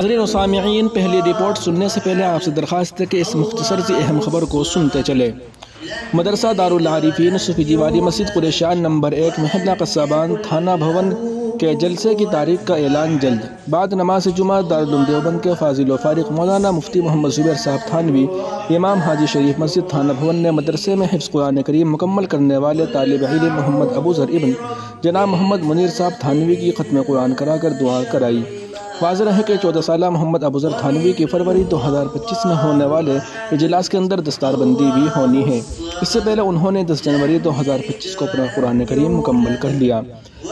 ناظرین و سامعین، پہلی رپورٹ سننے سے پہلے آپ سے درخواست ہے کہ اس مختصر سی اہم خبر کو سنتے چلے۔ مدرسہ دارالعارفین صوفی دیوالی مسجد قریشیان نمبر 1 محلہ قصابان تھانہ بھون کے جلسے کی تاریخ کا اعلان جلد۔ بعد نماز جمعہ دارالعلوم دیوبند کے فاضل و فارغ مولانا مفتی محمد زبیر صاحب تھانوی امام حاجی شریف مسجد تھانہ بھون نے مدرسے میں حفظ قرآن کریم مکمل کرنے والے طالب علم محمد ابو ذر ابن جناب محمد منیر صاحب تھانوی کی ختم قرآن کرا کر دعا کرائی۔ واضح ہے کہ 14 سالہ محمد ابو ذر تھانوی کی فروری 2025 میں ہونے والے اجلاس کے اندر دستار بندی بھی ہونی ہے۔ اس سے پہلے انہوں نے 10 جنوری 2025 کو اپنا قرآن کریم مکمل کر لیا۔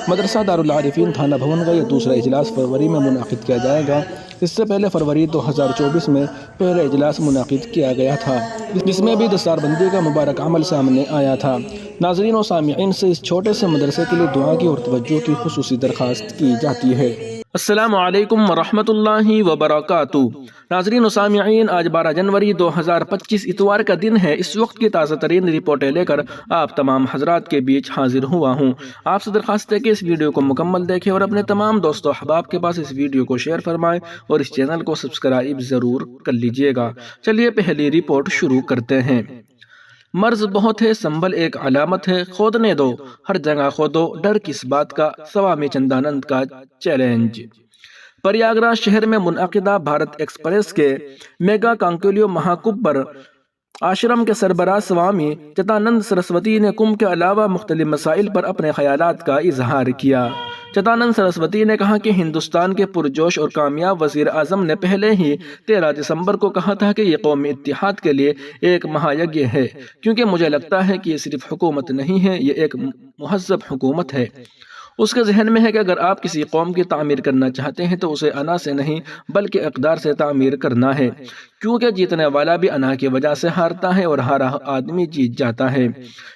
مدرسہ دارالعارفین تھانہ بھون کا یہ دوسرا اجلاس فروری میں منعقد کیا جائے گا۔ اس سے پہلے فروری 2024 میں پہلا اجلاس منعقد کیا گیا تھا، جس میں بھی دستار بندی کا مبارک عمل سامنے آیا تھا۔ ناظرین و سامعین سے اس چھوٹے سے مدرسے کے لیے دعا کی اور توجہ کی خصوصی درخواست کی جاتی ہے۔ السلام علیکم ورحمۃ اللہ وبرکاتہ۔ ناظرین و سامعین، آج 12 جنوری 2025 اتوار کا دن ہے۔ اس وقت کی تازہ ترین رپورٹیں لے کر آپ تمام حضرات کے بیچ حاضر ہوا ہوں۔ آپ سے درخواست ہے کہ اس ویڈیو کو مکمل دیکھیں اور اپنے تمام دوست و احباب کے پاس اس ویڈیو کو شیئر فرمائیں اور اس چینل کو سبسکرائب ضرور کر لیجئے گا۔ چلیے پہلی رپورٹ شروع کرتے ہیں۔ مرض بہت ہے، سنبھل ایک علامت ہے، کھودنے دو ہر جگہ کھودو، ڈر کس بات کا، سوامی چندانند کا چیلنج۔ پریاگراج شہر میں منعقدہ بھارت ایکسپریس کے میگا کانکلیو مہاکمبھ پر آشرم کے سربراہ سوامی چتانند سرسوتی نے کمبھ کے علاوہ مختلف مسائل پر اپنے خیالات کا اظہار کیا۔ چتانند سرسوتی نے کہا کہ ہندوستان کے پرجوش اور کامیاب وزیر اعظم نے پہلے ہی 13 دسمبر کو کہا تھا کہ یہ قومی اتحاد کے لیے ایک مہایگیہ ہے، کیونکہ مجھے لگتا ہے کہ یہ صرف حکومت نہیں ہے، یہ ایک مہذب حکومت ہے۔ اس کے ذہن میں ہے کہ اگر آپ کسی قوم کی تعمیر کرنا چاہتے ہیں تو اسے انا سے نہیں بلکہ اقدار سے تعمیر کرنا ہے، کیونکہ جیتنے والا بھی انا کی وجہ سے ہارتا ہے اور ہارا آدمی جیت جاتا ہے۔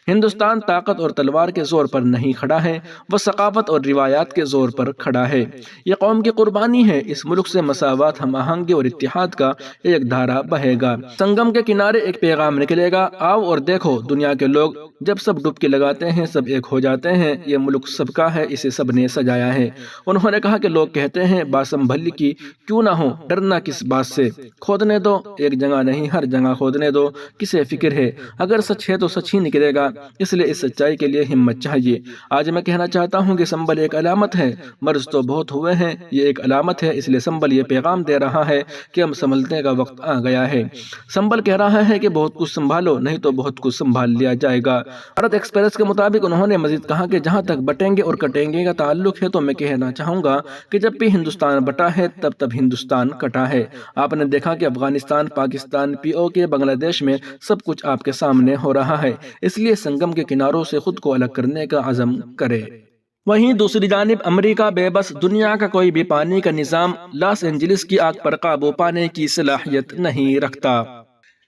ہندوستان طاقت اور تلوار کے زور پر نہیں کھڑا ہے، وہ ثقافت اور روایات کے زور پر کھڑا ہے۔ یہ قوم کی قربانی ہے۔ اس ملک سے مساوات، ہم آہنگی اور اتحاد کا ایک دھارا بہے گا۔ سنگم کے کنارے ایک پیغام نکلے گا، آؤ اور دیکھو، دنیا کے لوگ جب سب ڈبکی لگاتے ہیں سب ایک ہو جاتے ہیں۔ یہ ملک سب کا ہے، اسے سب نے سجایا ہے۔ انہوں نے کہا کہ لوگ کہتے ہیں بات سنبھل کی کیوں نہ ہو، ڈرنا کس بات سے، کھودنے دو، ایک جگہ نہیں ہر جگہ کھودنے دو، کسے فکر ہے، اگر سچ ہے تو سچ ہی نکلے گا، اس لیے اس سچائی کے لیے ہمت چاہیے۔ آج میں کہنا چاہتا ہوں کہ سنبھل ایک علامت ہے، مرض تو بہت ہوئے ہیں، یہ ایک علامت ہے، اس لیے سنبھل یہ پیغام دے رہا ہے کہ ہم سنبھلنے کا وقت آ گیا ہے۔ سنبھل کہہ رہا ہے کہ بہت کچھ سنبھالو، نہیں تو بہت کچھ سنبھال لیا جائے گا۔ بھارت ایکسپریس کے مطابق انہوں نے مزید کہا کہ جہاں تک بٹیں گے اور کٹیں گے کا تعلق ہے تو میں کہنا چاہوں گا کہ جب بھی ہندوستان بٹا ہے تب ہندوستان کٹا ہے۔ آپ نے دیکھا کہ افغانستان، پاکستان، POK، بنگلہ دیش میں سب کچھ آپ کے سامنے ہو رہا ہے، اس لیے سنگم کے کناروں سے خود کو الگ کرنے کا عزم کرے۔ وہیں دوسری جانب امریکہ بے بس، دنیا کا کوئی بھی پانی کا نظام لاس اینجلس کی آگ پر قابو پانے کی صلاحیت نہیں رکھتا۔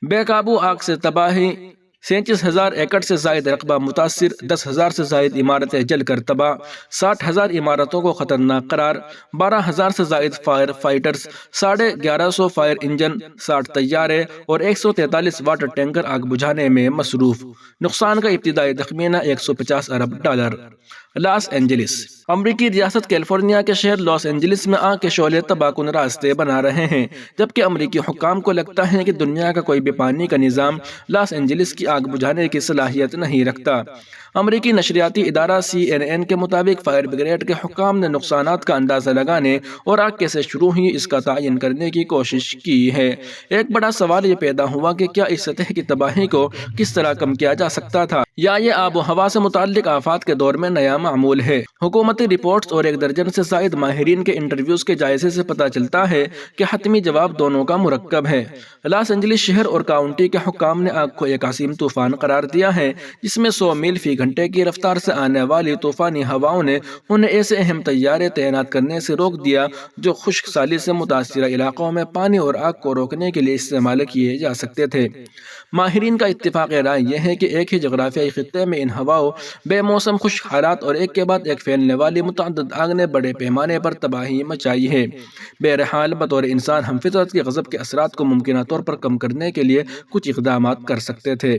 بے قابو آگ سے تباہی، 37,000 ایکڑ سے زائد رقبہ متاثر، 10,000 سے زائد عمارتیں جل کر تباہ، 60,000 عمارتوں کو خطرناک قرار، 12,000 سے زائد فائر فائٹرز، 1150 فائر انجن، 60 طیارے اور 143 واٹر ٹینکر آگ بجھانے میں مصروف۔ نقصان کا ابتدائی تخمینہ $150 ارب۔ لاس اینجلس، امریکی ریاست کیلیفورنیا کے شہر لاس اینجلس میں آگ کے شعلے تباہ کن راستے بنا رہے ہیں، جبکہ امریکی حکام کو لگتا ہے کہ دنیا کا کوئی بھی پانی کا نظام لاس اینجلس کی آگ بجھانے کی صلاحیت نہیں رکھتا۔ امریکی نشریاتی ادارہ CNN کے مطابق فائر بریگیڈ کے حکام نے نقصانات کا اندازہ لگانے اور آگ کیسے شروع ہوئی اس کا تعین کرنے کی کوشش کی ہے۔ ایک بڑا سوال یہ پیدا ہوا کہ کیا اس سطح کی تباہی کو کس طرح کم کیا جا سکتا تھا، یا یہ آب و ہوا سے متعلق آفات کے دور میں نیا معمول ہے۔ حکومتی رپورٹس اور 1 درجن سے زائد ماہرین کے انٹرویوز کے جائزے سے پتہ چلتا ہے کہ حتمی جواب دونوں کا مرکب ہے۔ لاس اینجلس شہر اور کاؤنٹی کے حکام نے آگ کو ایک عظیم طوفان قرار دیا ہے، جس میں 100 میل فی گھنٹے کی رفتار سے آنے والی طوفانی ہواؤں نے انہیں ایسے اہم طیارے تعینات کرنے سے روک دیا جو خشک سالی سے متاثرہ علاقوں میں پانی اور آگ کو روکنے کے لیے استعمال کیے جا سکتے تھے۔ ماہرین کا اتفاق رائے یہ ہے کہ ایک ہی جغرافیائی ایشیائی خطے میں ان ہواؤں، بے موسم خشک حالات اور ایک کے بعد ایک پھیلنے والی متعدد آگ نے بڑے پیمانے پر تباہی مچائی ہے۔ بہرحال بطور انسان ہم فطرت کے غضب کے اثرات کو ممکنہ طور پر کم کرنے کے لیے کچھ اقدامات کر سکتے تھے۔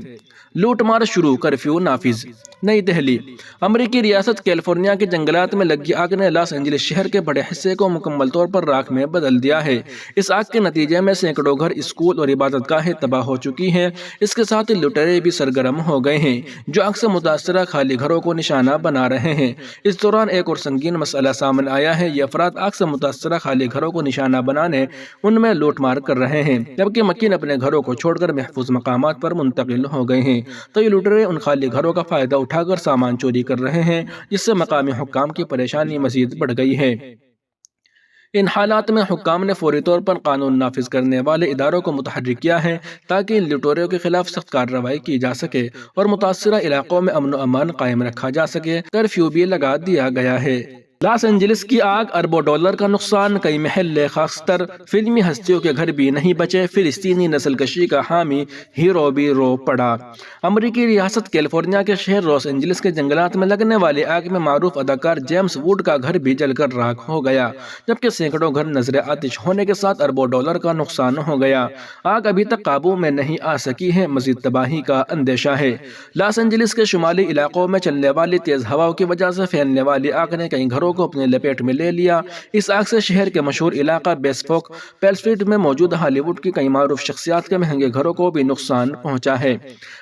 لوٹ مار شروع، کرفیو نافذ۔ نئی دہلی۔ امریکی ریاست کیلیفورنیا کے جنگلات میں لگی آگ نے لاس اینجلس شہر کے بڑے حصے کو مکمل طور پر راکھ میں بدل دیا ہے۔ اس آگ کے نتیجے میں سینکڑوں گھر، اسکول اور عبادت گاہیں تباہ ہو چکی ہیں۔ اس کے ساتھ ہی لٹیرے بھی سرگرم ہو گئے ہیں جو آگ سے متاثرہ خالی گھروں کو نشانہ بنا رہے ہیں۔ اس دوران ایک اور سنگین مسئلہ سامنے آیا ہے۔ یہ افراد آگ سے متاثرہ خالی گھروں کو نشانہ بنانے ان میں لوٹ مار کر رہے ہیں، جبکہ مکین اپنے گھروں کو چھوڑ کر محفوظ مقامات پر منتقل ہو گئے ہیں، تو یہ لٹیرے ان خالی گھروں کا فائدہ اٹھا کر سامان چوری کر رہے ہیں، جس سے مقامی حکام کی پریشانی مزید بڑھ گئی ہے۔ ان حالات میں حکام نے فوری طور پر قانون نافذ کرنے والے اداروں کو متحرک کیا ہے تاکہ ان لٹیروں کے خلاف سخت کارروائی کی جا سکے اور متاثرہ علاقوں میں امن و امان قائم رکھا جا سکے۔ کرفیو بھی لگا دیا گیا ہے۔ لاس اینجلس کی آگ، اربوں ڈالر کا نقصان، کئی محلے خاص تر فلمی ہستیوں کے گھر بھی نہیں بچے، فلسطینی نسل کشی کا حامی ہیرو بھی رو پڑا۔ امریکی ریاست کیلیفورنیا کے شہر لاس اینجلس کے جنگلات میں لگنے والی آگ میں معروف اداکار جیمس ووڈ کا گھر بھی جل کر راکھ ہو گیا، جبکہ سینکڑوں گھر نذر آتش ہونے کے ساتھ اربوں ڈالر کا نقصان ہو گیا۔ آگ ابھی تک قابو میں نہیں آ سکی ہے، مزید تباہی کا اندیشہ ہے۔ لاس اینجلس کے شمالی علاقوں میں چلنے والی تیز ہواؤں کی وجہ سے پھیلنے والی آگ نے کئی گھروں کو اپنے لپیٹ میں لے لیا۔ اس آگ سے شہر کے مشہور علاقہ بیسپوک پیل اسٹریٹ میں موجود ہالی ووڈ کی کئی معروف شخصیات کے مہنگے گھروں کو بھی نقصان پہنچا ہے۔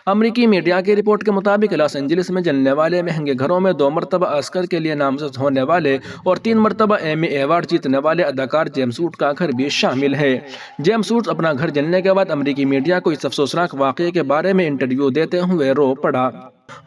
امریکی میڈیا کی رپورٹ کے مطابق لاس اینجلس میں جلنے والے مہنگے گھروں میں 2 مرتبہ آسکر کے لیے نامزد ہونے والے اور 3 مرتبہ ایمی ایوارڈ جیتنے والے اداکار جیمس ووڈ کا گھر بھی شامل ہے۔ جیمس ووڈ اپنا گھر جلنے کے بعد امریکی میڈیا کو اس افسوسناک واقعے کے بارے میں انٹرویو دیتے ہوئے رو پڑا۔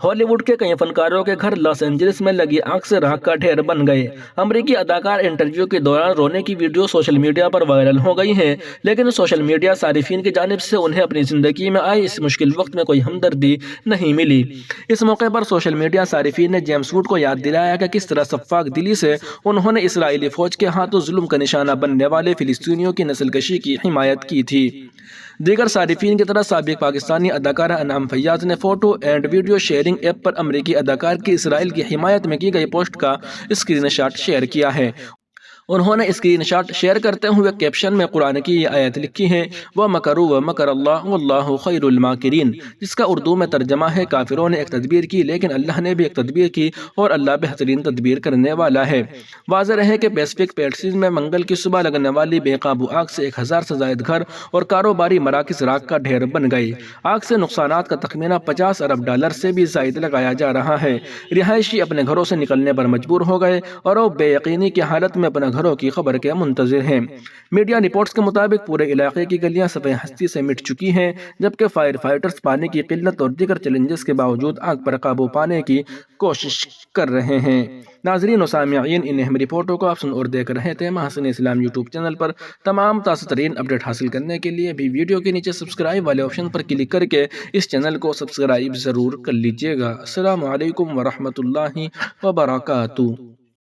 ہالی ووڈ کے کئی فنکاروں کے گھر لاس اینجلس میں لگی آگ سے راکھ کا ڈھیر بن گئے۔ امریکی اداکار انٹرویو کے دوران رونے کی ویڈیو سوشل میڈیا پر وائرل ہو گئی ہیں، لیکن سوشل میڈیا صارفین کی جانب سے انہیں اپنی زندگی میں آئی اس مشکل وقت میں کوئی ہمدردی نہیں ملی۔ اس موقع پر سوشل میڈیا صارفین نے جیمس ووڈ کو یاد دلایا کہ کس طرح شفاف دلی سے انہوں نے اسرائیلی فوج کے ہاتھوں ظلم کا نشانہ بننے والے فلسطینیوں کی نسل کشی کی حمایت کی تھی۔ دیگر صارفین کی طرح سابق پاکستانی اداکارہ انعام فیاض نے photo and video sharing app پر امریکی اداکار کی اسرائیل کی حمایت میں کی گئی پوسٹ کا اسکرین شاٹ شیئر کیا ہے۔ انہوں نے اسکرین شاٹ شیئر کرتے ہوئے کیپشن میں قرآن کی یہ آیت لکھی ہے، وَمَكَرُوا وَمَكَرَ اللَّهُ وَاللَّهُ خَيْرُ الْمَاكِرِينَ، جس کا اردو میں ترجمہ ہے کافروں نے ایک تدبیر کی لیکن اللہ نے بھی ایک تدبیر کی اور اللہ بہترین تدبیر کرنے والا ہے۔ واضح رہے کہ پیسفک پیلسز میں منگل کی صبح لگنے والی بے قابو آگ سے 1000 سے زائد گھر اور کاروباری مراکز راکھ کا ڈھیر بن گئی۔ آگ سے نقصانات کا تخمینہ $50 ارب سے بھی زائد لگایا جا رہا ہے۔ رہائشی اپنے گھروں سے نکلنے پر مجبور ہو گئے اور وہ بے یقینی کی حالت میں اپنے گھروں کی خبر کے منتظر ہیں۔ میڈیا رپورٹس کے مطابق پورے علاقے کی گلیاں سفید ہستی سے مٹ چکی ہیں، جبکہ فائر فائٹرز پانی کی قلت اور دیگر چیلنجز کے باوجود آگ پر قابو پانے کی کوشش کر رہے ہیں۔ ناظرین و سامعین، ان اہم رپورٹوں کو آپ سن اور دیکھ رہے تھے محسن اسلام یوٹیوب چینل پر۔ تمام تازہ ترین اپڈیٹ حاصل کرنے کے لیے بھی ویڈیو کے نیچے سبسکرائب والے آپشن پر کلک کر کے اس چینل کو سبسکرائب ضرور کر لیجیے گا۔ السلام علیکم ورحمۃ اللہ وبرکاتہ۔